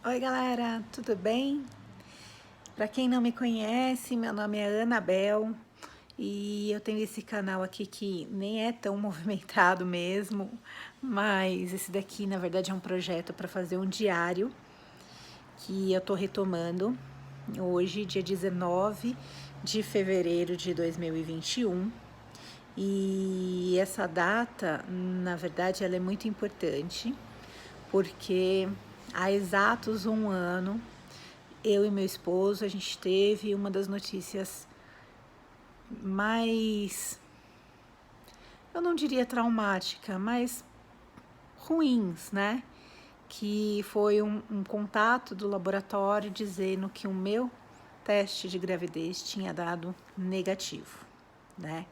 Oi galera, tudo bem? Para quem não me conhece, meu nome é Anabel e eu tenho esse canal aqui que nem é tão movimentado mesmo, mas esse daqui na verdade é um projeto para fazer um diário que eu tô retomando hoje, dia 19 de fevereiro de 2021. E essa data, na verdade, ela é muito importante porque há exatos um ano, eu e meu esposo, a gente teve uma das notícias mais, eu não diria traumática, mas ruins, né? Que foi um contato do laboratório dizendo que o meu teste de gravidez tinha dado negativo, né?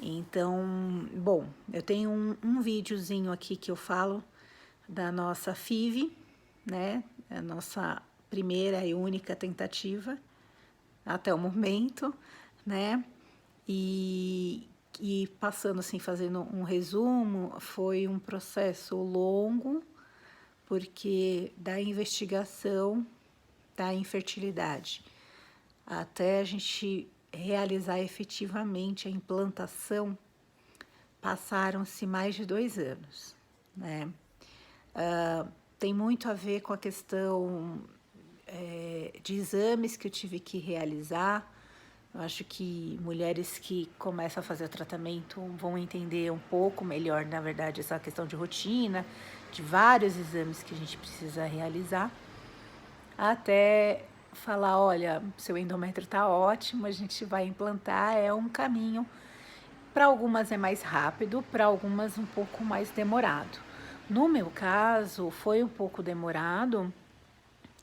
Então, bom, eu tenho um videozinho aqui que eu falo da nossa FIV, né? A nossa primeira e única tentativa até o momento, né? E passando assim, fazendo um resumo, foi um processo longo, porque da investigação da infertilidade até a gente realizar efetivamente a implantação, passaram-se mais de 2 anos, né? Tem muito a ver com a questão de exames que eu tive que realizar. Eu acho que mulheres que começam a fazer o tratamento vão entender um pouco melhor, na verdade, essa questão de rotina, de vários exames que a gente precisa realizar, até falar, olha, seu endométrio tá ótimo, a gente vai implantar, é um caminho. Para algumas é mais rápido, para algumas um pouco mais demorado. No meu caso, foi um pouco demorado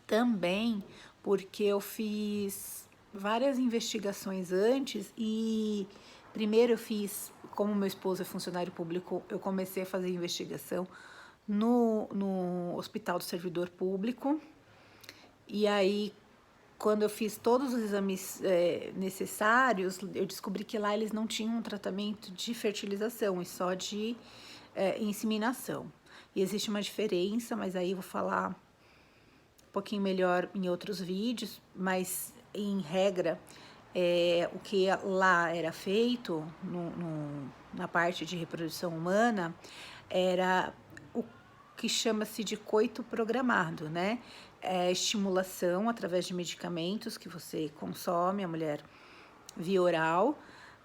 também, porque eu fiz várias investigações antes e primeiro eu fiz, como meu esposo é funcionário público, eu comecei a fazer investigação no Hospital do Servidor Público. E aí, quando eu fiz todos os exames necessários, eu descobri que lá eles não tinham um tratamento de fertilização, e só de inseminação. E existe uma diferença, mas aí eu vou falar um pouquinho melhor em outros vídeos, mas em regra, o que lá era feito na parte de reprodução humana era o que chama-se de coito programado, né? É estimulação através de medicamentos que você consome, a mulher via oral,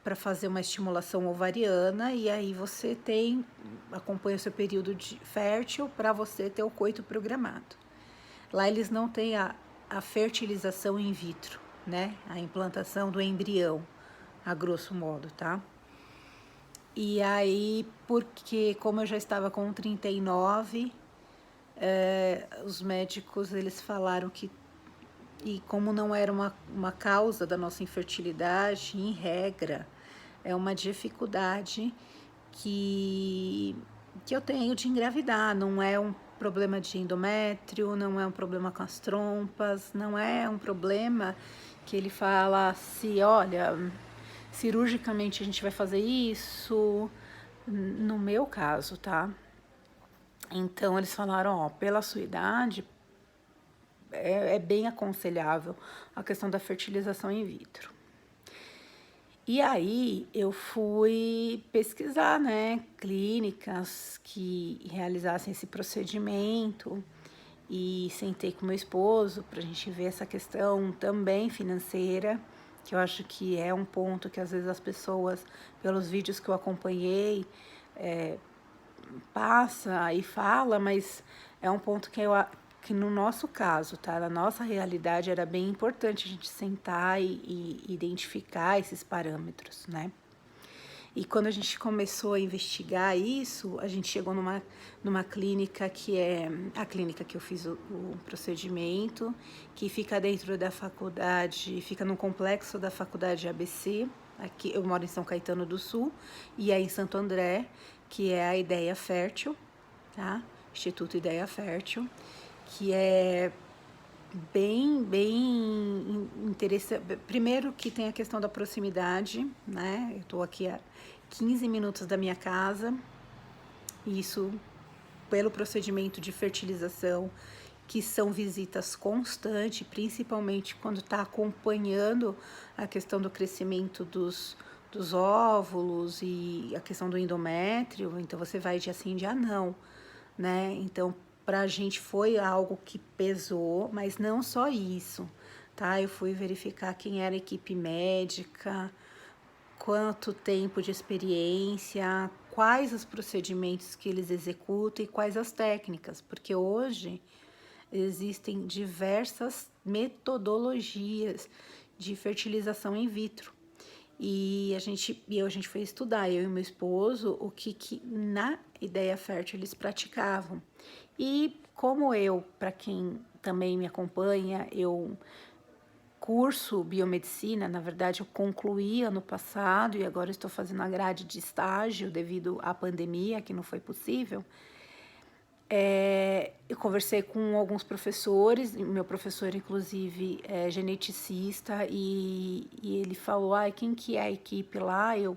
para fazer uma estimulação ovariana, e aí você acompanha o seu período fértil para você ter o coito programado. Lá eles não têm a fertilização in vitro, né? A implantação do embrião, a grosso modo, tá? E aí, porque como eu já estava com 39, os médicos, eles falaram que, e como não era uma causa da nossa infertilidade, em regra, é uma dificuldade que eu tenho de engravidar, não é um problema de endométrio, não é um problema com as trompas, não é um problema que ele fala assim, olha, cirurgicamente a gente vai fazer isso, no meu caso, tá? Então eles falaram, ó, pela sua idade, é bem aconselhável a questão da fertilização in vitro. E aí eu fui pesquisar, né, clínicas que realizassem esse procedimento e sentei com meu esposo para a gente ver essa questão também financeira, que eu acho que é um ponto que às vezes as pessoas, pelos vídeos que eu acompanhei, passa e fala, mas é um ponto que no nosso caso, tá? Na nossa realidade era bem importante a gente sentar e identificar esses parâmetros, né? E quando a gente começou a investigar isso, a gente chegou numa clínica que é a clínica que eu fiz o procedimento, que fica dentro da faculdade, fica no complexo da faculdade ABC. Aqui eu moro em São Caetano do Sul, e é em Santo André, que é a Ideia Fértil, tá? Instituto Ideia Fértil, que é bem interessante. Primeiro que tem a questão da proximidade, né? Eu tô aqui a 15 minutos da minha casa, isso pelo procedimento de fertilização que são visitas constantes, principalmente quando está acompanhando a questão do crescimento dos óvulos e a questão do endométrio. Então você vai dia sim, dia não, né? Então para a gente foi algo que pesou, mas não só isso, tá? Eu fui verificar quem era a equipe médica, quanto tempo de experiência, quais os procedimentos que eles executam e quais as técnicas, porque hoje existem diversas metodologias de fertilização in vitro. E a gente foi estudar, eu e meu esposo, o que na Ideia Fértil eles praticavam. E como eu, para quem também me acompanha, eu curso biomedicina, na verdade eu concluí ano passado e agora estou fazendo a grade de estágio devido à pandemia, que não foi possível. Eu conversei com alguns professores, meu professor inclusive é geneticista, e ele falou, quem que é a equipe lá? Eu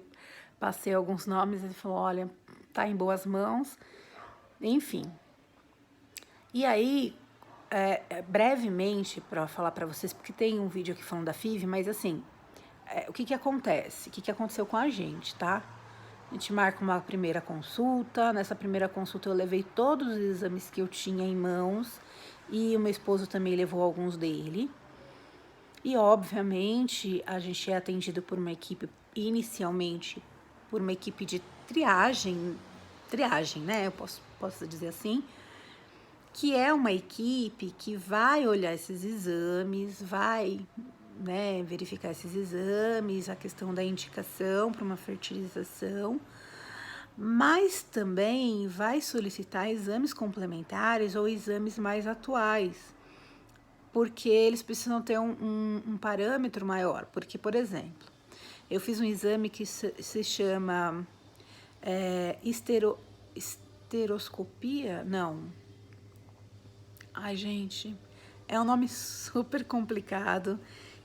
passei alguns nomes, ele falou, olha, tá em boas mãos, enfim. E aí, brevemente, para falar para vocês, porque tem um vídeo aqui falando da FIV, mas assim, o que acontece? O que aconteceu com a gente, tá? A gente marca uma primeira consulta. Nessa primeira consulta eu levei todos os exames que eu tinha em mãos e o meu esposo também levou alguns dele. E obviamente a gente é atendido por uma equipe, inicialmente, por uma equipe de triagem, né? Eu posso dizer assim, que é uma equipe que vai olhar esses exames, vai, né, verificar esses exames, a questão da indicação para uma fertilização, mas também vai solicitar exames complementares ou exames mais atuais, porque eles precisam ter um parâmetro maior. Porque, por exemplo, eu fiz um exame que se chama esteroscopia, não. Ai, gente, é um nome super complicado,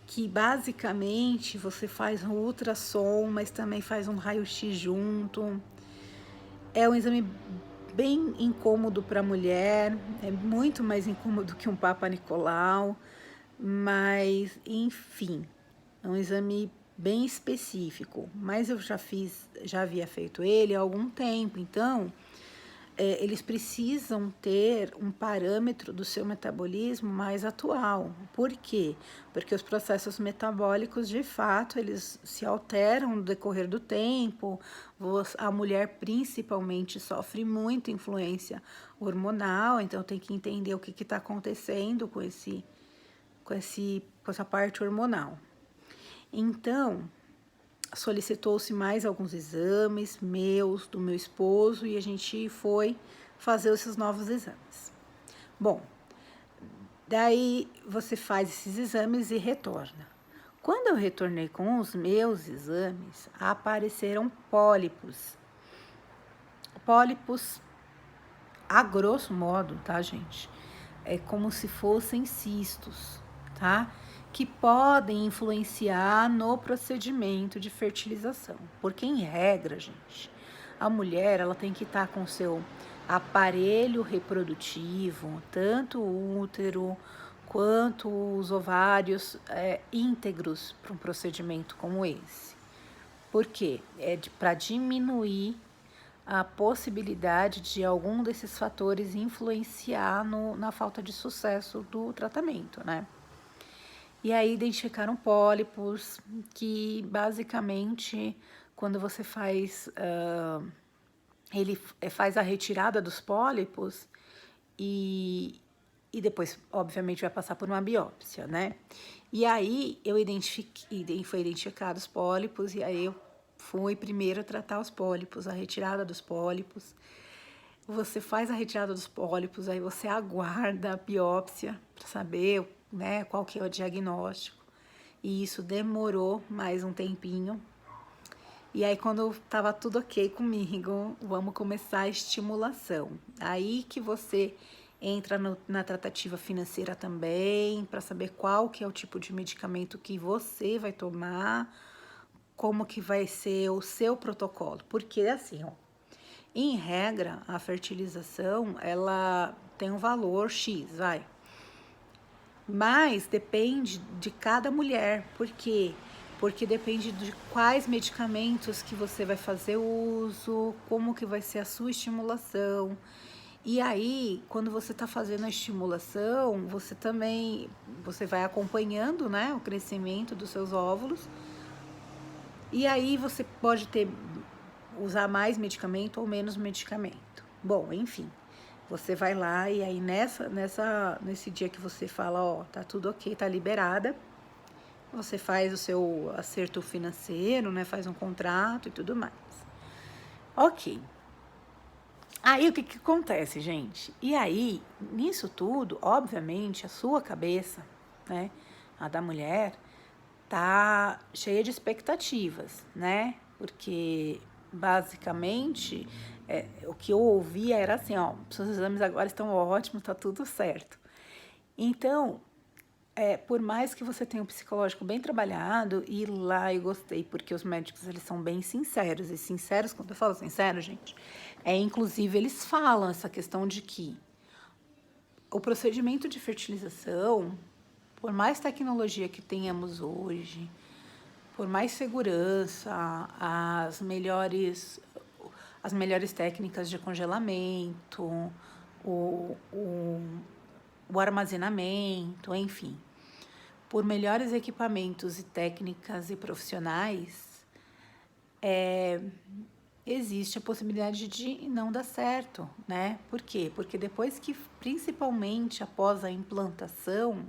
que basicamente você faz um ultrassom, mas também faz um raio-x junto. É um exame bem incômodo para a mulher, é muito mais incômodo que um Papa Nicolau, mas enfim, é um exame bem específico. Mas eu já havia feito ele há algum tempo, então eles precisam ter um parâmetro do seu metabolismo mais atual. Por quê? Porque os processos metabólicos, de fato, eles se alteram no decorrer do tempo. A mulher, principalmente, sofre muita influência hormonal, então tem que entender o que está acontecendo com essa parte hormonal. Então, solicitou-se mais alguns exames meus, do meu esposo, e a gente foi fazer esses novos exames. Bom, daí você faz esses exames e retorna. Quando eu retornei com os meus exames, apareceram pólipos. Pólipos, a grosso modo, tá, gente? É como se fossem cistos, tá? Que podem influenciar no procedimento de fertilização. Porque, em regra, gente, a mulher ela tem que estar com seu aparelho reprodutivo, tanto o útero quanto os ovários íntegros para um procedimento como esse. Por quê? Para diminuir a possibilidade de algum desses fatores influenciar na falta de sucesso do tratamento, né? E aí identificaram pólipos que basicamente quando você faz, ele faz a retirada dos pólipos e depois, obviamente, vai passar por uma biópsia, né? E aí foi identificado os pólipos e aí eu fui primeiro tratar os pólipos, a retirada dos pólipos. Você faz a retirada dos pólipos, aí você aguarda a biópsia para saber, né, qual que é o diagnóstico. E isso demorou mais um tempinho. E aí, quando estava tudo ok comigo, vamos começar a estimulação. Aí que você entra na tratativa financeira também, para saber qual que é o tipo de medicamento que você vai tomar, como que vai ser o seu protocolo. Porque assim, ó, em regra, a fertilização, ela tem um valor X, Mas depende de cada mulher. Por quê? Porque depende de quais medicamentos que você vai fazer uso, como que vai ser a sua estimulação. E aí, quando você está fazendo a estimulação, você vai acompanhando, né, o crescimento dos seus óvulos. E aí você pode usar mais medicamento ou menos medicamento. Bom, enfim, você vai lá e aí nesse dia que você fala, ó, tá tudo ok, tá liberada, você faz o seu acerto financeiro, né, faz um contrato e tudo mais. Ok. Aí o que acontece, gente? E aí, nisso tudo, obviamente, a sua cabeça, né, a da mulher, tá cheia de expectativas, né? Porque basicamente o que eu ouvia era assim, ó, seus exames agora estão ótimos, tá tudo certo. Então, por mais que você tenha um psicológico bem trabalhado, e lá eu gostei, porque os médicos eles são bem sinceros, e sinceros, quando eu falo sincero, gente, inclusive eles falam essa questão de que o procedimento de fertilização, por mais tecnologia que tenhamos hoje, por mais segurança, as melhores técnicas de congelamento, o, o, o armazenamento, enfim, por melhores equipamentos e técnicas e profissionais, existe a possibilidade de não dar certo, né? Por quê? Porque depois que, principalmente após a implantação,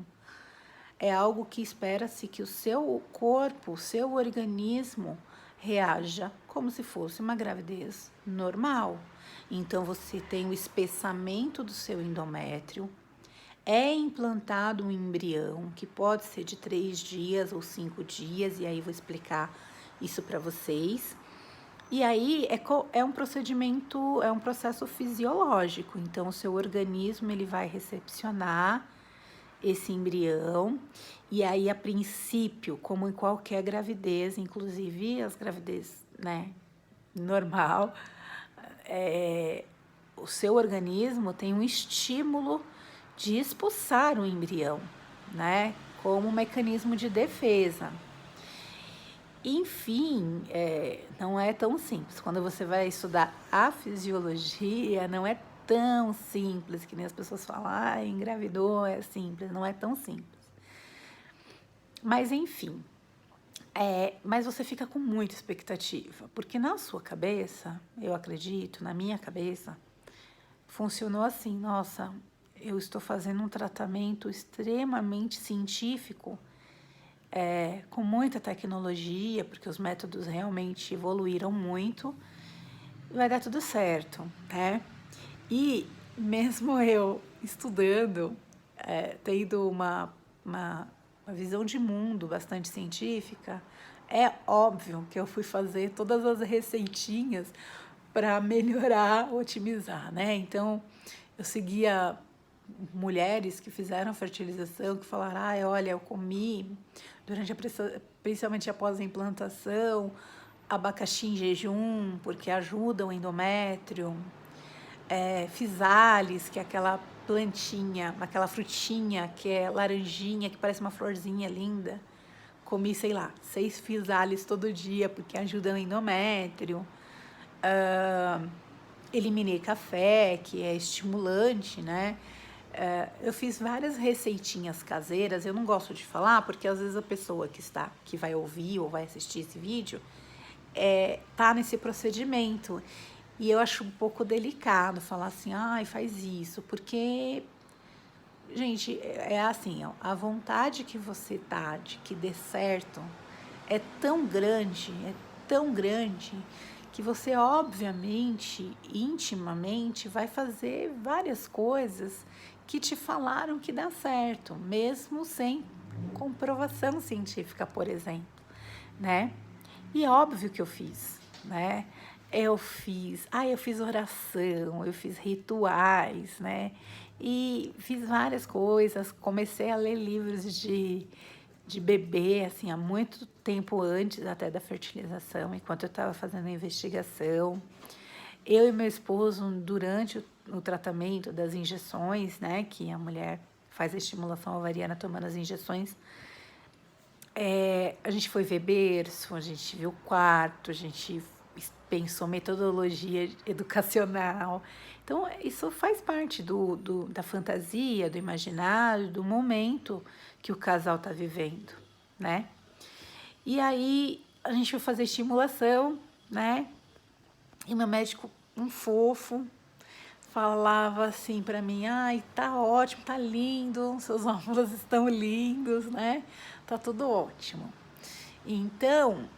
é algo que espera-se que o seu corpo, o seu organismo reaja como se fosse uma gravidez normal. Então você tem o espessamento do seu endométrio, é implantado um embrião que pode ser de 3 dias ou 5 dias, e aí vou explicar isso para vocês. E aí é um procedimento, é um processo fisiológico, então o seu organismo ele vai recepcionar esse embrião, e aí a princípio, como em qualquer gravidez, inclusive as gravidez, né, normal, o seu organismo tem um estímulo de expulsar o embrião, né, como um mecanismo de defesa. Enfim, não é tão simples. Quando você vai estudar a fisiologia, não é tão simples que nem as pessoas falam, engravidou, é simples, não é tão simples. Mas enfim, mas você fica com muita expectativa, porque na sua cabeça, eu acredito, na minha cabeça, funcionou assim, nossa, eu estou fazendo um tratamento extremamente científico, com muita tecnologia, porque os métodos realmente evoluíram muito, vai dar tudo certo, né? E mesmo eu estudando, tendo uma visão de mundo bastante científica, é óbvio que eu fui fazer todas as receitinhas para melhorar, otimizar, né? Então, eu seguia mulheres que fizeram fertilização, que falaram, olha, eu comi principalmente após a implantação, abacaxi em jejum, porque ajuda o endométrio, fisales, que é aquela plantinha, aquela frutinha que é laranjinha, que parece uma florzinha linda. Comi, sei lá, 6 fisales todo dia, porque ajuda o endométrio. Eliminei café, que é estimulante, né? Eu fiz várias receitinhas caseiras, eu não gosto de falar, porque às vezes a pessoa que vai ouvir ou vai assistir esse vídeo, tá nesse procedimento. E eu acho um pouco delicado falar assim, faz isso, porque, gente, é assim, ó, a vontade que você tá de que dê certo é tão grande, que você, obviamente, intimamente, vai fazer várias coisas que te falaram que dá certo, mesmo sem comprovação científica, por exemplo, né? E é óbvio que eu fiz, né? Eu fiz oração, eu fiz rituais, né? E fiz várias coisas, comecei a ler livros de bebê, assim, há muito tempo antes até da fertilização, enquanto eu estava fazendo a investigação. Eu e meu esposo, durante o tratamento das injeções, né, que a mulher faz a estimulação ovariana tomando as injeções. A gente foi ver berço, a gente viu quarto, a gente pensou metodologia educacional. Então, isso faz parte da fantasia, do imaginário, do momento que o casal está vivendo, né? E aí, a gente foi fazer estimulação, né? E meu médico, um fofo, falava assim para mim: ai, tá ótimo, tá lindo, seus óvulos estão lindos, né? Tá tudo ótimo. Então,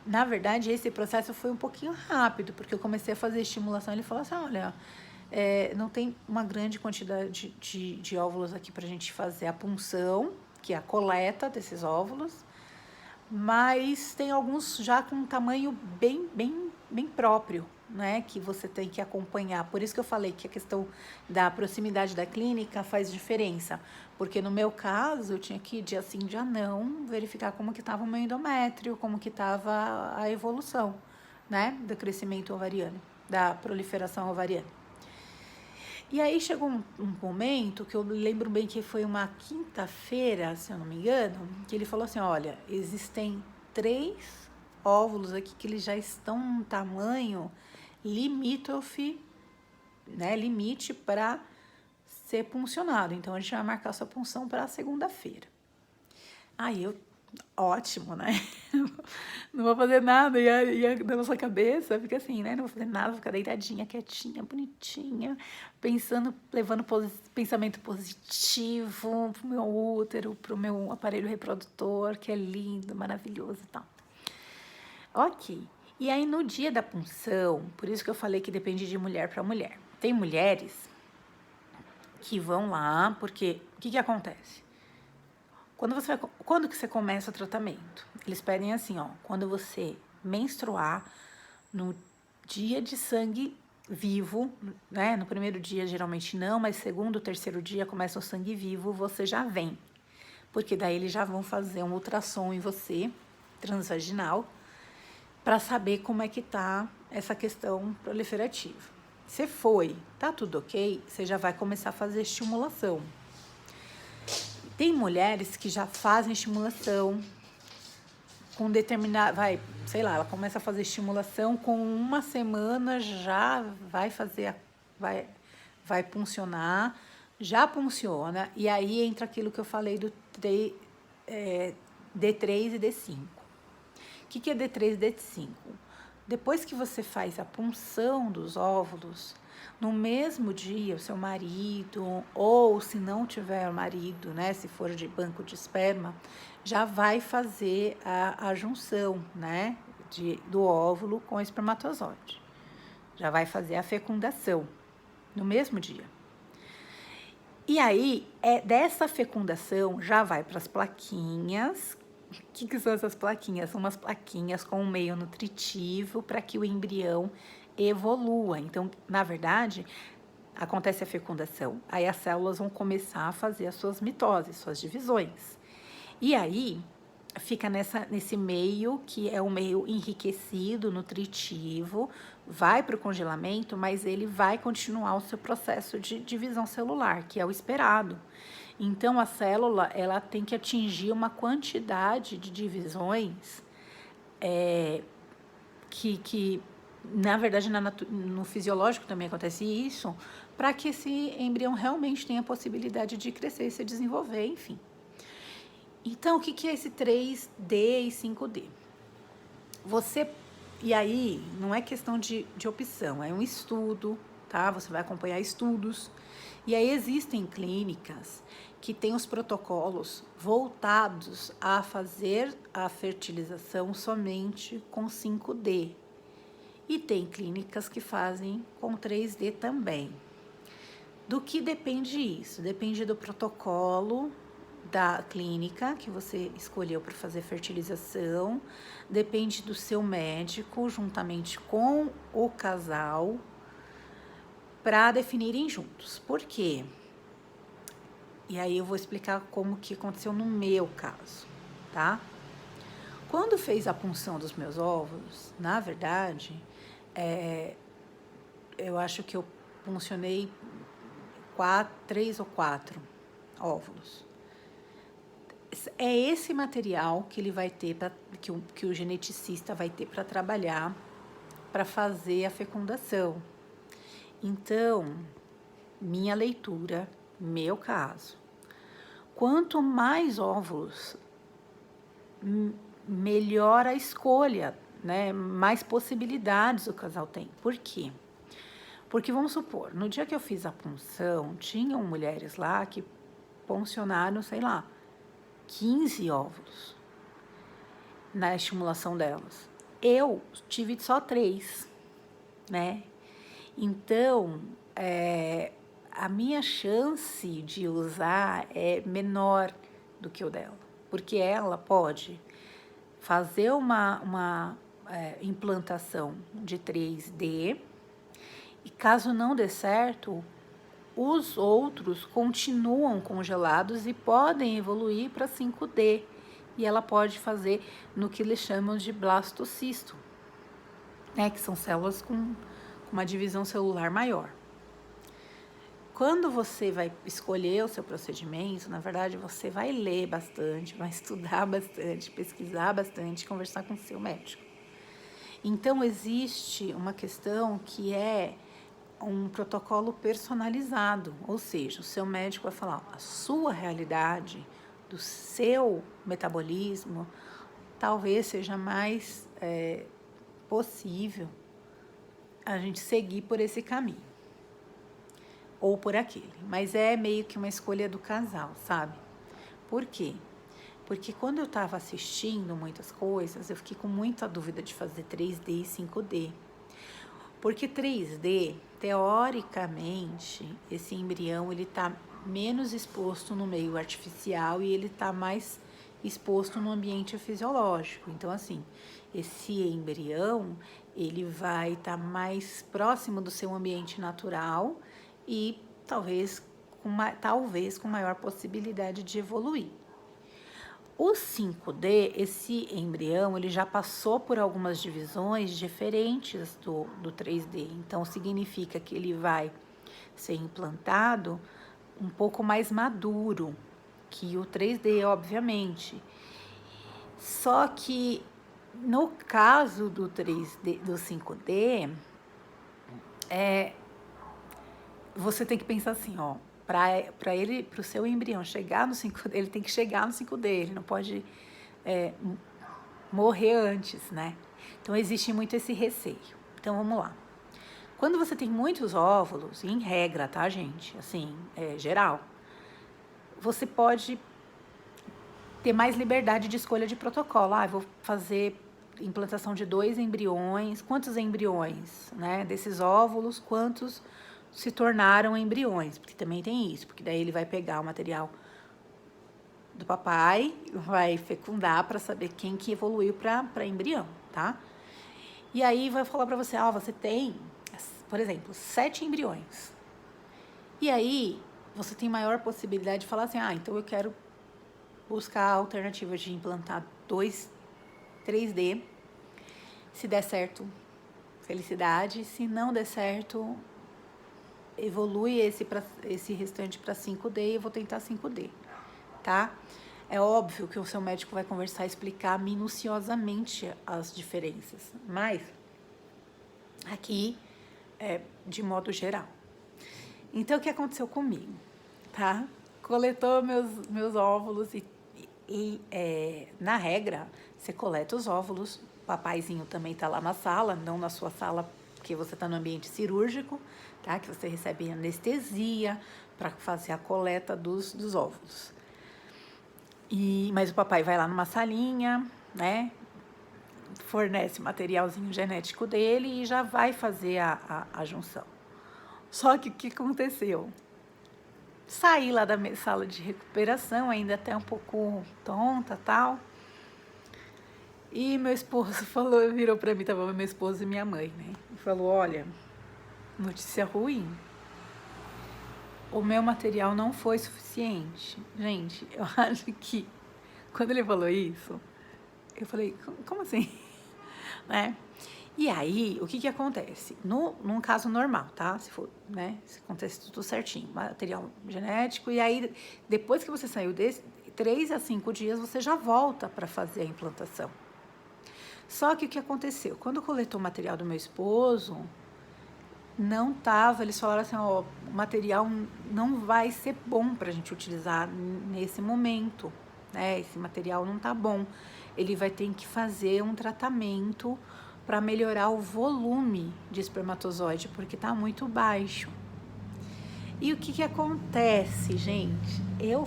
na verdade, esse processo foi um pouquinho rápido, porque eu comecei a fazer estimulação. Ele falou assim: olha, não tem uma grande quantidade de óvulos aqui para a gente fazer a punção, que é a coleta desses óvulos, mas tem alguns já com um tamanho bem próprio, né, que você tem que acompanhar. Por isso que eu falei que a questão da proximidade da clínica faz diferença, porque no meu caso eu tinha que ir dia sim, dia não, verificar como que estava o meu endométrio, como que estava a evolução, né, do crescimento ovariano, da proliferação ovariana. E aí chegou um momento que eu lembro bem que foi uma quinta-feira, se eu não me engano, que ele falou assim: olha, existem 3 óvulos aqui que eles já estão num tamanho limítrofe, né, limite para ser puncionado. Então a gente vai marcar sua punção para segunda-feira. Aí eu, ótimo, né? Não vou fazer nada, e na nossa cabeça fica assim, né? Não vou fazer nada, vou ficar deitadinha, quietinha, bonitinha, pensando, levando pensamento positivo pro meu útero, pro meu aparelho reprodutor, que é lindo, maravilhoso e tal. Ok. E aí, no dia da punção, por isso que eu falei que depende de mulher para mulher. Tem mulheres que vão lá, porque o que acontece? Quando que você começa o tratamento? Eles pedem assim, ó, quando você menstruar, no dia de sangue vivo, né? No primeiro dia geralmente não, mas segundo, terceiro dia começa o sangue vivo, você já vem. Porque daí eles já vão fazer um ultrassom em você, transvaginal, para saber como é que tá essa questão proliferativa. Você foi, tá tudo ok, você já vai começar a fazer estimulação. Tem mulheres que já fazem estimulação com determinada, sei lá, ela começa a fazer estimulação com 1 semana já vai fazer, vai puncionar, já punciona, e aí entra aquilo que eu falei do D3 e D5. O que é D3 e D5? Depois que você faz a punção dos óvulos, no mesmo dia o seu marido, ou se não tiver marido, né, se for de banco de esperma, já vai fazer a junção, né, do óvulo com o espermatozoide. Já vai fazer a fecundação no mesmo dia. E aí, dessa fecundação, já vai para as plaquinhas. O que são essas plaquinhas? São umas plaquinhas com um meio nutritivo para que o embrião evolua. Então, na verdade, acontece a fecundação, aí as células vão começar a fazer as suas mitoses, suas divisões. E aí, fica nesse meio que é um meio enriquecido, nutritivo, vai para o congelamento, mas ele vai continuar o seu processo de divisão celular, que é o esperado. Então, a célula ela tem que atingir uma quantidade de divisões que na verdade, no fisiológico também acontece isso, para que esse embrião realmente tenha a possibilidade de crescer e se desenvolver, enfim. Então, o que é esse 3D e 5D? E aí, não é questão de opção, é um estudo, tá? Você vai acompanhar estudos. E aí existem clínicas que têm os protocolos voltados a fazer a fertilização somente com 5D. E tem clínicas que fazem com 3D também. Do que depende isso? Depende do protocolo da clínica que você escolheu para fazer fertilização, depende do seu médico, juntamente com o casal, para definirem juntos. Por quê? E aí eu vou explicar como que aconteceu no meu caso, tá? Quando fez a punção dos meus óvulos, na verdade, eu acho que eu puncionei 3 ou 4 óvulos. É esse material que ele vai ter, que o geneticista vai ter para trabalhar, para fazer a fecundação. Então, minha leitura, meu caso, quanto mais óvulos, melhor a escolha, né? Mais possibilidades o casal tem. Por quê? Porque vamos supor, no dia que eu fiz a punção, tinham mulheres lá que puncionaram, sei lá, 15 óvulos na estimulação delas. Eu tive só 3, né? Então, a minha chance de usar é menor do que o dela, porque ela pode fazer uma implantação de 3D e caso não dê certo, os outros continuam congelados e podem evoluir para 5D. E ela pode fazer no que eles chamam de blastocisto, né, que são células com uma divisão celular maior. Quando você vai escolher o seu procedimento, na verdade, você vai ler bastante, vai estudar bastante, pesquisar bastante, conversar com o seu médico. Então, existe uma questão que é um protocolo personalizado, ou seja, o seu médico vai falar a sua realidade, do seu metabolismo, talvez seja mais possível a gente seguir por esse caminho, ou por aquele, mas é meio que uma escolha do casal, sabe? Por quê? Porque quando eu estava assistindo muitas coisas, eu fiquei com muita dúvida de fazer 3D e 5D. Porque 3D, teoricamente, esse embrião ele está menos exposto no meio artificial e ele está mais exposto no ambiente fisiológico. Então, assim, esse embrião ele vai estar mais próximo do seu ambiente natural e talvez com maior possibilidade de evoluir. O 5D, esse embrião, ele já passou por algumas divisões diferentes do 3D. Então, significa que ele vai ser implantado um pouco mais maduro que o 3D, obviamente. Só que, no caso do 3D, do 5D, você tem que pensar assim, ó. Para o seu embrião chegar no 5D, ele tem que chegar no 5D, ele não pode morrer antes, né? Então, existe muito esse receio. Então, vamos lá. Quando você tem muitos óvulos, em regra, tá, gente? Assim, geral, você pode ter mais liberdade de escolha de protocolo. Ah, eu vou fazer implantação de 2 embriões. Quantos embriões, né? Desses óvulos, quantos se tornaram embriões, porque também tem isso, porque daí ele vai pegar o material do papai, vai fecundar para saber quem que evoluiu para embrião, tá? E aí vai falar para você, você tem, por exemplo, 7 embriões. E aí você tem maior possibilidade de falar assim, então eu quero buscar alternativas de implantar 2 3D. Se der certo, felicidade. Se não der certo, evolui esse restante para 5D e eu vou tentar 5D, tá? É óbvio que o seu médico vai conversar e explicar minuciosamente as diferenças, mas aqui é de modo geral. Então, o que aconteceu comigo, tá? Coletou meus óvulos e na regra, você coleta os óvulos, o papaizinho também tá lá na sala, não na sua sala, porque você está no ambiente cirúrgico, tá? Que você recebe anestesia para fazer a coleta dos óvulos. Mas o papai vai lá numa salinha, né? Fornece o materialzinho genético dele e já vai fazer a junção. Só que o que aconteceu? Saí lá da sala de recuperação, ainda até um pouco tonta e tal. E meu esposo virou para mim, tava meu esposo e minha mãe, né? E falou, olha, notícia ruim. O meu material não foi suficiente. Gente, eu acho que quando ele falou isso, eu falei, como assim? Né? E aí, o que que acontece? Num caso normal, tá? Se for, né? Se acontece tudo certinho, material genético, e aí, depois que você saiu desse, 3 a 5 dias, você já volta para fazer a implantação. Só que o que aconteceu? Quando coletou o material do meu esposo, não tava, eles falaram assim, ó, o material não vai ser bom para a gente utilizar nesse momento, né? Esse material não tá bom. Ele vai ter que fazer um tratamento para melhorar o volume de espermatozoide, porque tá muito baixo. E o que que acontece, gente? Eu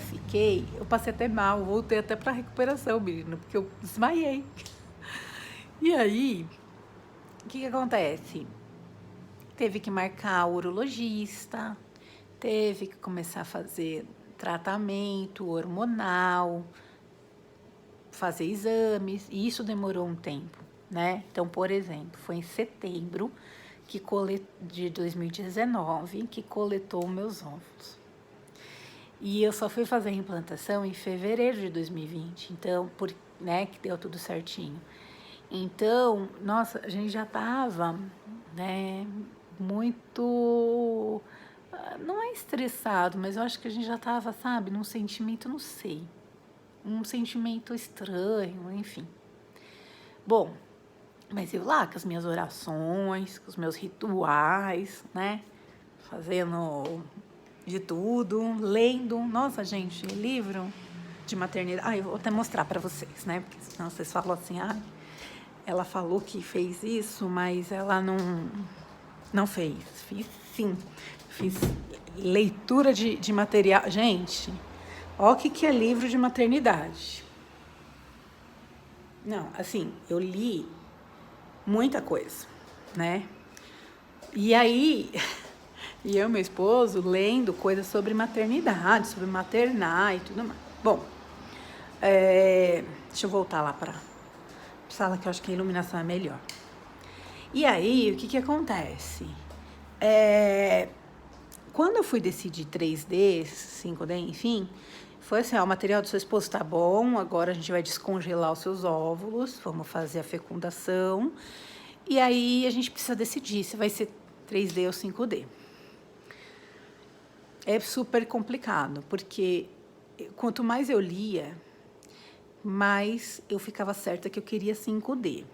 passei até mal, voltei até para recuperação, menino, porque eu desmaiei. E aí, o que que acontece? Teve que marcar o urologista, teve que começar a fazer tratamento hormonal, fazer exames, e isso demorou um tempo, né? Então, por exemplo, foi em setembro de 2019 que coletou meus óvulos. E eu só fui fazer a implantação em fevereiro de 2020, então, né, que deu tudo certinho. Então, nossa, a gente já tava, né, muito, não é estressado, mas eu acho que a gente já tava, sabe, num sentimento, não sei, um sentimento estranho, enfim. Bom, mas eu lá com as minhas orações, com os meus rituais, né, fazendo de tudo, lendo, nossa, gente, livro de maternidade, eu vou até mostrar pra vocês, né, porque senão vocês falam assim, ela falou que fez isso, mas ela não fez. Fiz sim. Fiz leitura de material. Gente, ó o que é livro de maternidade. Não, assim, eu li muita coisa, né? E aí, e eu e meu esposo lendo coisas sobre maternidade, sobre maternar e tudo mais. Bom, deixa eu voltar lá para sala que eu acho que a iluminação é melhor. E aí, o que que acontece? Quando eu fui decidir 3D, 5D, enfim, foi assim, ó, o material do seu esposo tá bom, agora a gente vai descongelar os seus óvulos, vamos fazer a fecundação, e aí a gente precisa decidir se vai ser 3D ou 5D. É super complicado, porque quanto mais eu lia, mais eu ficava certa que eu queria 5D.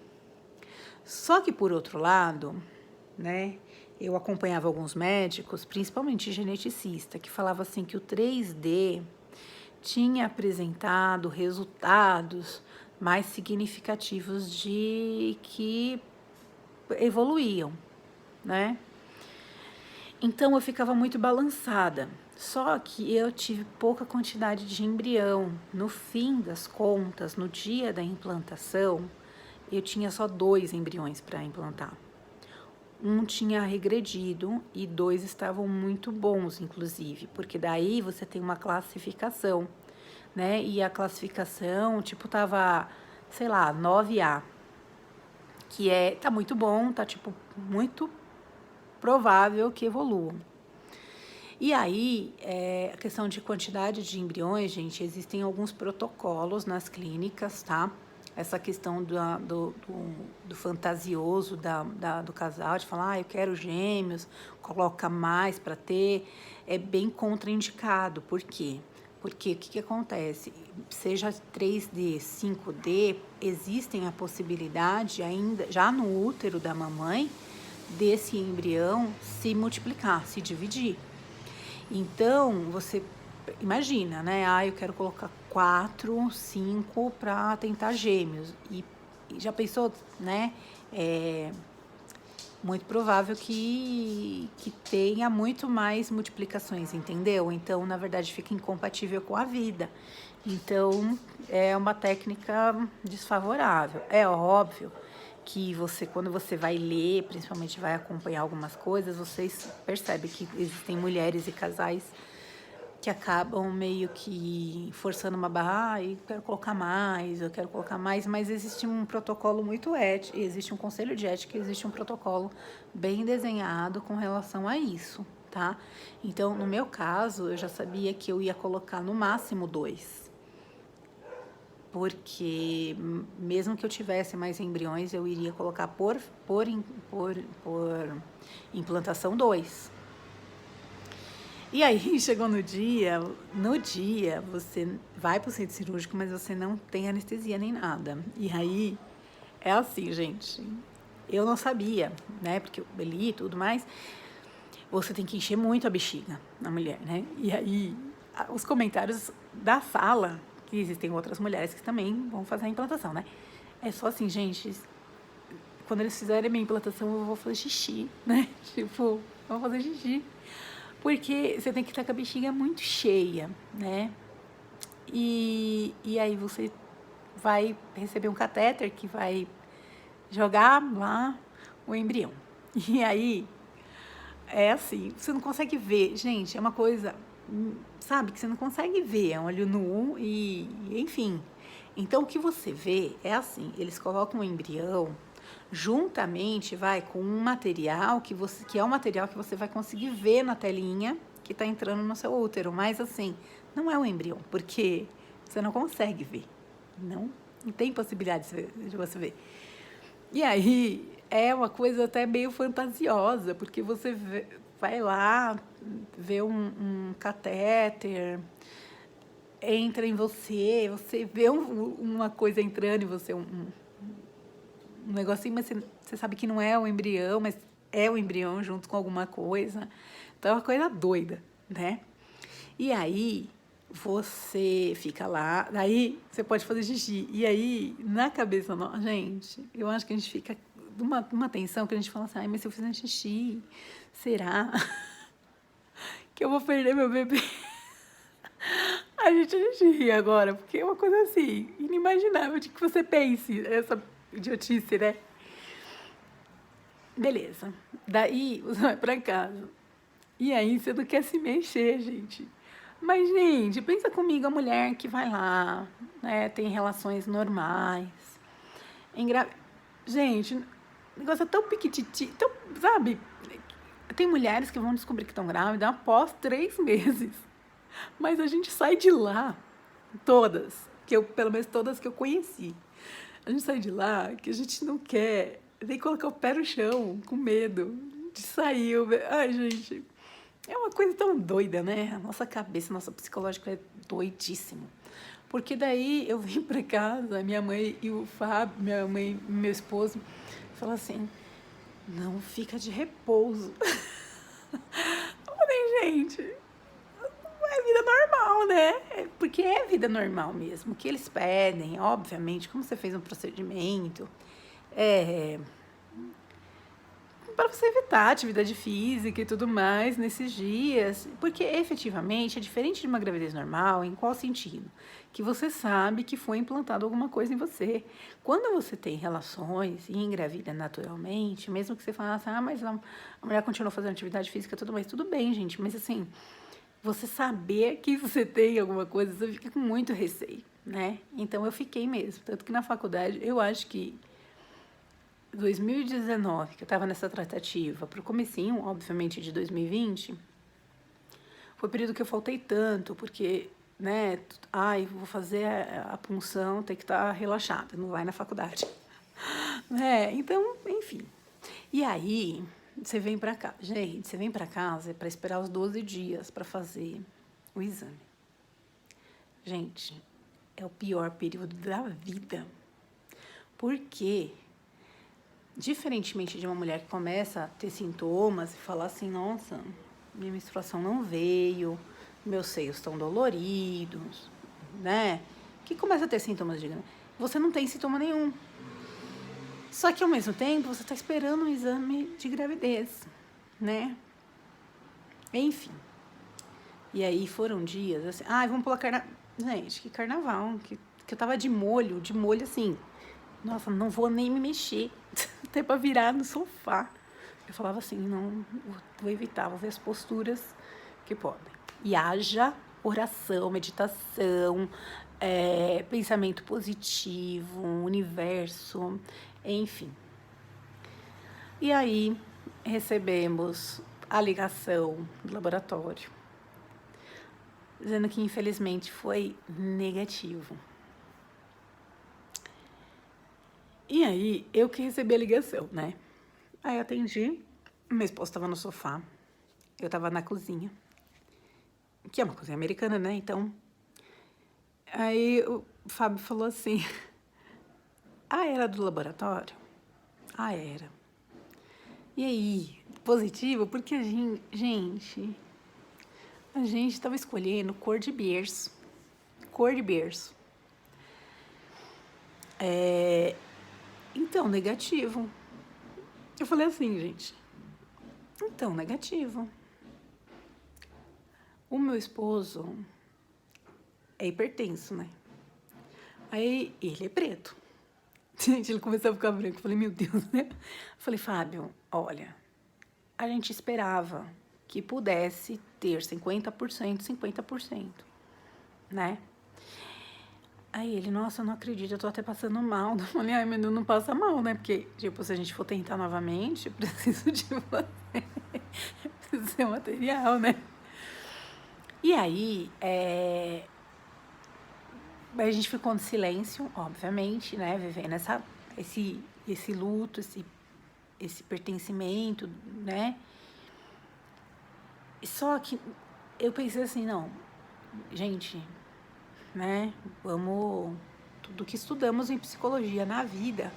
Só que, por outro lado, né, eu acompanhava alguns médicos, principalmente geneticista, que falava assim que o 3D tinha apresentado resultados mais significativos de que evoluíam, né? Então eu ficava muito balançada. Só que eu tive pouca quantidade de embrião. No fim das contas, no dia da implantação, eu tinha só 2 embriões para implantar. Um tinha regredido e 2 estavam muito bons, inclusive, porque daí você tem uma classificação, né? E a classificação, tipo, tava, sei lá, 9A, que tá muito bom, tá, tipo, muito provável que evoluam. E aí, a questão de quantidade de embriões, gente, existem alguns protocolos nas clínicas, tá? Essa questão do fantasioso do casal, de falar, eu quero gêmeos, coloca mais para ter, é bem contraindicado. Por quê? Porque o que acontece? Seja 3D, 5D, existem a possibilidade ainda, já no útero da mamãe, desse embrião se multiplicar, se dividir. Então, você imagina, né? Eu quero colocar 4, 5 para tentar gêmeos. E já pensou, né? Muito provável que tenha muito mais multiplicações, entendeu? Então, na verdade, fica incompatível com a vida. Então, é uma técnica desfavorável. É óbvio que você, quando você vai ler, principalmente vai acompanhar algumas coisas, vocês percebem que existem mulheres e casais que acabam meio que forçando uma barra, eu quero colocar mais, mas existe um protocolo muito ético, existe um conselho de ética, existe um protocolo bem desenhado com relação a isso, tá? Então, no meu caso, eu já sabia que eu ia colocar no máximo 2. porque mesmo que eu tivesse mais embriões, eu iria colocar por implantação 2. E aí chegou no dia você vai pro centro cirúrgico, mas você não tem anestesia nem nada. E aí é assim, gente, eu não sabia, né, porque eu li e tudo mais, você tem que encher muito a bexiga na mulher, né? E aí os comentários da sala, que existem outras mulheres que também vão fazer a implantação, né? É só assim, gente, quando eles fizerem a minha implantação, eu vou fazer xixi, né? Tipo, eu vou fazer xixi. Porque você tem que estar com a bexiga muito cheia, né? E aí você vai receber um catéter que vai jogar lá o embrião. E aí, é assim, você não consegue ver. Gente, é uma coisa, sabe, que você não consegue ver. É um olho nu e enfim. Então, o que você vê é assim, eles colocam o embrião juntamente, vai, com um material que é um material que você vai conseguir ver na telinha que está entrando no seu útero. Mas, assim, não é um embrião, porque você não consegue ver. Não tem possibilidade de você ver. E aí, é uma coisa até meio fantasiosa, porque você vai lá, vê um catéter, entra em você vê uma coisa entrando em você, um negocinho, mas você sabe que não é o embrião, mas é o embrião junto com alguma coisa. Então é uma coisa doida, né? E aí você fica lá, daí você pode fazer xixi. E aí, na cabeça, gente, eu acho que a gente fica uma tensão que a gente fala assim, ai, mas se eu fizer xixi, será que eu vou perder meu bebê? A gente ri agora, porque é uma coisa assim, inimaginável de que você pense essa idiotice, né? Beleza. Daí você vai pra casa. E aí você não quer se mexer, gente. Mas, gente, pensa comigo, a mulher que vai lá, né, tem relações normais, Gente, o negócio é tão piquititi, tão, sabe? Tem mulheres que vão descobrir que estão grávidas após 3 meses. Mas a gente sai de lá, todas, pelo menos todas que eu conheci. A gente sai de lá que a gente não quer nem colocar o pé no chão, com medo de sair. Ai, gente, é uma coisa tão doida, né? A nossa cabeça, nossa psicológica é doidíssimo. Porque daí eu vim pra casa, minha mãe e o Fábio, minha mãe e meu esposo, falaram assim, não fica de repouso. Eu falei, gente, é vida normal, né? Porque é vida normal mesmo. O que eles pedem, obviamente, como você fez um procedimento, para você evitar atividade física e tudo mais nesses dias, porque efetivamente é diferente de uma gravidez normal. Em qual sentido? Que você sabe que foi implantado alguma coisa em você. Quando você tem relações e engravida naturalmente, mesmo que você fale assim, mas a mulher continua fazendo atividade física e tudo mais, tudo bem, gente, mas assim, você saber que você tem alguma coisa, você fica com muito receio, né? Então eu fiquei mesmo, tanto que na faculdade, eu acho que 2019, que eu estava nessa tratativa, para o comecinho, obviamente, de 2020, foi o período que eu faltei tanto, porque, né, vou fazer a punção, tem que estar relaxada, não vai na faculdade. Né? Então, enfim. E aí, você vem para cá. Gente, você vem para casa para esperar os 12 dias para fazer o exame. Gente, é o pior período da vida. Por quê? Diferentemente de uma mulher que começa a ter sintomas e falar assim, nossa, minha menstruação não veio, meus seios estão doloridos, né? Que começa a ter sintomas de gravidez. Você não tem sintoma nenhum. Só que ao mesmo tempo você está esperando um exame de gravidez, né? Enfim. E aí foram dias assim, vamos pular carnaval. Gente, que carnaval, que eu tava de molho assim. Nossa, não vou nem me mexer, até para virar no sofá. Eu falava assim, não, vou evitar, vou ver as posturas que podem. E haja oração, meditação, pensamento positivo, universo, enfim. E aí recebemos a ligação do laboratório, dizendo que infelizmente foi negativo. E aí, eu que recebi a ligação, né? Aí eu atendi, meu esposo estava no sofá, eu estava na cozinha, que é uma cozinha americana, né? Então, aí o Fábio falou assim, ah, era do laboratório? Ah, era. E aí, positivo? Porque a gente estava escolhendo cor de berço. Cor de berço. Então, negativo. Eu falei assim, gente. Então, negativo. O meu esposo é hipertenso, né? Aí, ele é preto. Gente, ele começou a ficar branco. Eu falei, meu Deus, né? Eu falei, Fábio, olha, a gente esperava que pudesse ter 50%, 50%, né? Aí ele, nossa, eu não acredito, eu tô até passando mal. Eu falei, ai, menino, não passa mal, né? Porque, tipo, se a gente for tentar novamente, eu preciso de você. Preciso ser material, né? E aí, a gente ficou no silêncio, obviamente, né? Vivendo esse luto, esse pertencimento, né? Só que eu pensei assim, não, gente, né? Vamos, tudo que estudamos em psicologia na vida,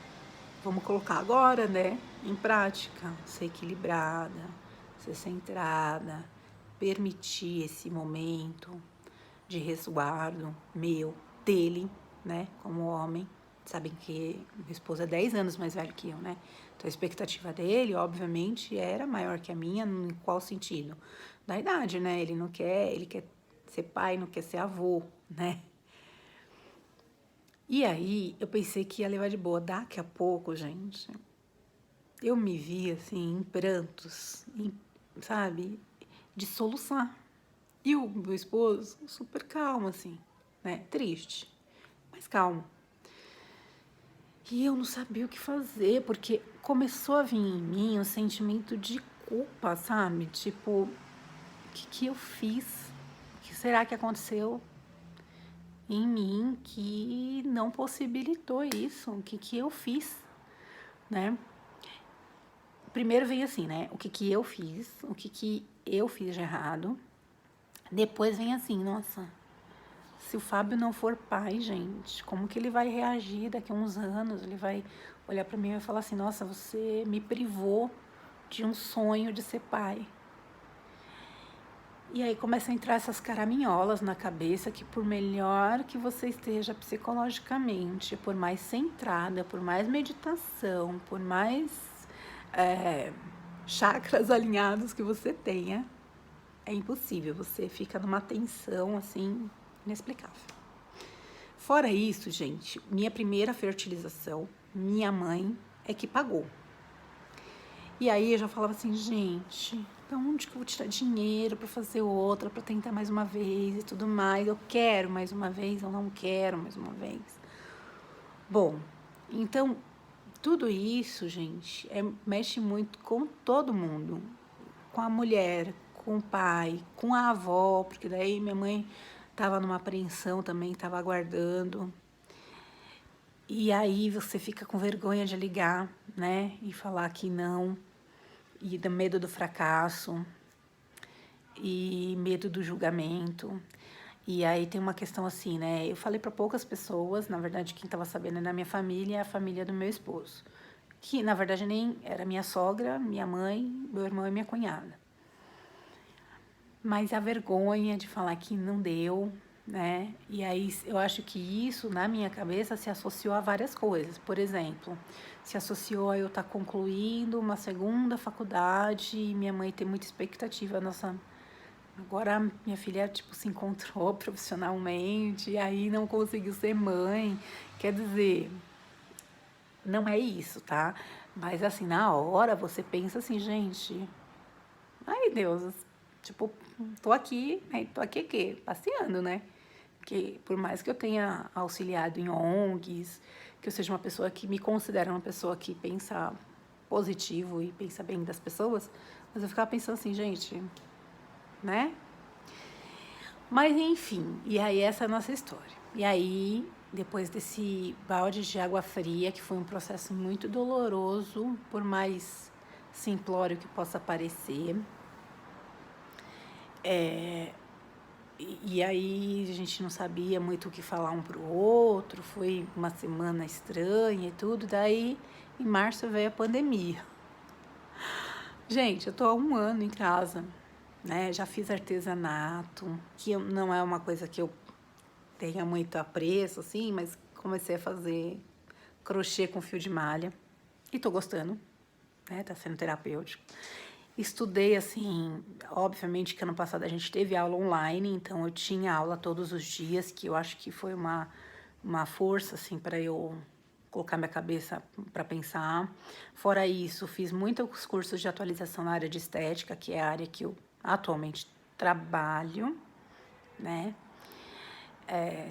vamos colocar agora, né? Em prática, ser equilibrada, ser centrada, permitir esse momento de resguardo meu, dele, né? Como homem. Sabem que meu esposo é 10 anos mais velho que eu, né? Então a expectativa dele, obviamente, era maior que a minha, em qual sentido? Da idade, né? Ele quer ser pai, não quer ser avô, né? E aí, eu pensei que ia levar de boa. Daqui a pouco, gente, eu me vi, assim, em prantos, sabe? De soluçar. E o meu esposo, super calmo, assim, né? Triste, mas calmo. E eu não sabia o que fazer, porque começou a vir em mim um sentimento de culpa, sabe? Tipo, o que eu fiz? O que será que aconteceu em mim que não possibilitou isso? O que eu fiz, né? Primeiro veio assim, né? O que eu fiz, o que eu fiz de errado. Depois vem assim, nossa, se o Fábio não for pai, gente, como que ele vai reagir daqui a uns anos? Ele vai olhar para mim e vai falar assim, nossa, você me privou de um sonho de ser pai. E aí começa a entrar essas caraminholas na cabeça que por melhor que você esteja psicologicamente, por mais centrada, por mais meditação, por mais chakras alinhados que você tenha, é impossível, você fica numa tensão assim inexplicável. Fora isso, gente, minha primeira fertilização, minha mãe é que pagou. E aí eu já falava assim, gente, de onde que eu vou tirar dinheiro para fazer outra, para tentar mais uma vez e tudo mais? Eu quero mais uma vez, eu não quero mais uma vez. Bom, então, tudo isso, gente, mexe muito com todo mundo. Com a mulher, com o pai, com a avó, porque daí minha mãe estava numa apreensão também, estava aguardando. E aí você fica com vergonha de ligar, né? E falar que não. E do medo do fracasso. E medo do julgamento. E aí tem uma questão assim, né? Eu falei para poucas pessoas, na verdade quem estava sabendo é na minha família, é a família do meu esposo. Que na verdade nem era minha sogra, minha mãe, meu irmão e minha cunhada. Mas a vergonha de falar que não deu, né? E aí eu acho que isso, na minha cabeça, se associou a várias coisas. Por exemplo, se associou a eu estar concluindo uma segunda faculdade e minha mãe ter muita expectativa. Nossa, agora minha filha, tipo, se encontrou profissionalmente e aí não conseguiu ser mãe. Quer dizer, não é isso, tá? Mas assim, na hora você pensa assim, gente, ai Deus, tipo, tô aqui, né? Tô aqui quê? Passeando, né? Porque por mais que eu tenha auxiliado em ONGs, que eu seja uma pessoa que me considera uma pessoa que pensa positivo e pensa bem das pessoas, mas eu ficava pensando assim, gente, né? Mas enfim, e aí essa é a nossa história. E aí depois desse balde de água fria, que foi um processo muito doloroso, por mais simplório que possa parecer. E aí a gente não sabia muito o que falar um pro outro, foi uma semana estranha e tudo. Daí, em março, veio a pandemia. Gente, eu tô há 1 ano em casa, né? Já fiz artesanato, que não é uma coisa que eu tenha muito apreço, assim, mas comecei a fazer crochê com fio de malha e tô gostando, né? Tá sendo terapêutico. Estudei, assim, obviamente que ano passado a gente teve aula online, então eu tinha aula todos os dias, que eu acho que foi uma força, assim, para eu colocar minha cabeça para pensar. Fora isso, fiz muitos cursos de atualização na área de estética, que é a área que eu atualmente trabalho, né?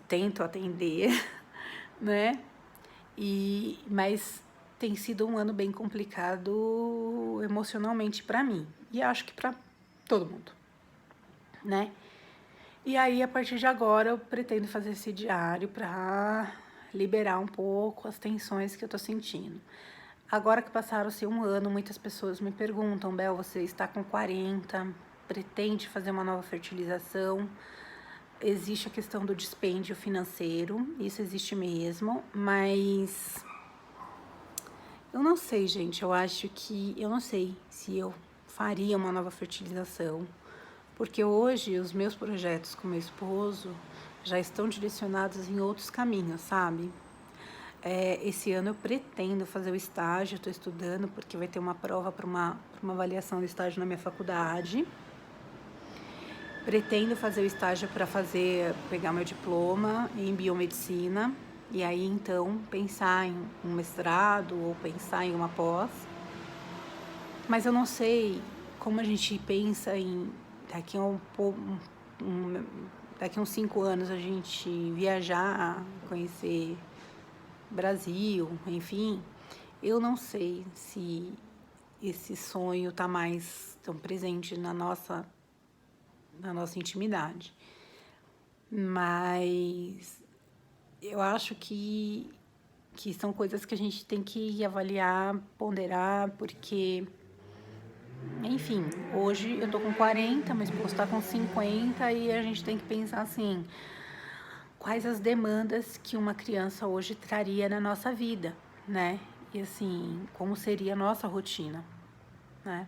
Tento atender, né? Mas tem sido um ano bem complicado emocionalmente para mim e acho que para todo mundo, né? E aí, a partir de agora, eu pretendo fazer esse diário para liberar um pouco as tensões que eu tô sentindo. Agora que passaram-se 1 ano, muitas pessoas me perguntam: Bel, você está com 40, pretende fazer uma nova fertilização? Existe a questão do dispêndio financeiro, isso existe mesmo, mas eu não sei, gente. Eu não sei se eu faria uma nova fertilização, porque hoje os meus projetos com meu esposo já estão direcionados em outros caminhos, sabe? Esse ano eu pretendo fazer o estágio, estou estudando porque vai ter uma prova para uma avaliação do estágio na minha faculdade. Pretendo fazer o estágio para pegar meu diploma em biomedicina e aí então pensar em um mestrado ou pensar em uma pós. Mas eu não sei como a gente pensa em daqui a uns 5 anos a gente viajar, conhecer Brasil, enfim. Eu não sei se esse sonho está mais tão presente na nossa intimidade. Mas eu acho que são coisas que a gente tem que avaliar, ponderar, porque, enfim, hoje eu tô com 40, meu esposo tá com 50 e a gente tem que pensar assim, quais as demandas que uma criança hoje traria na nossa vida, né? E assim, como seria a nossa rotina, né?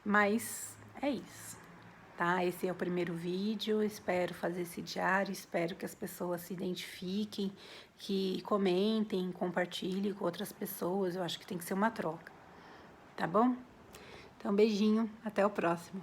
Mas é isso, tá? Esse é o primeiro vídeo, espero fazer esse diário, espero que as pessoas se identifiquem, que comentem, compartilhem com outras pessoas, eu acho que tem que ser uma troca, tá bom? Então, beijinho, até o próximo.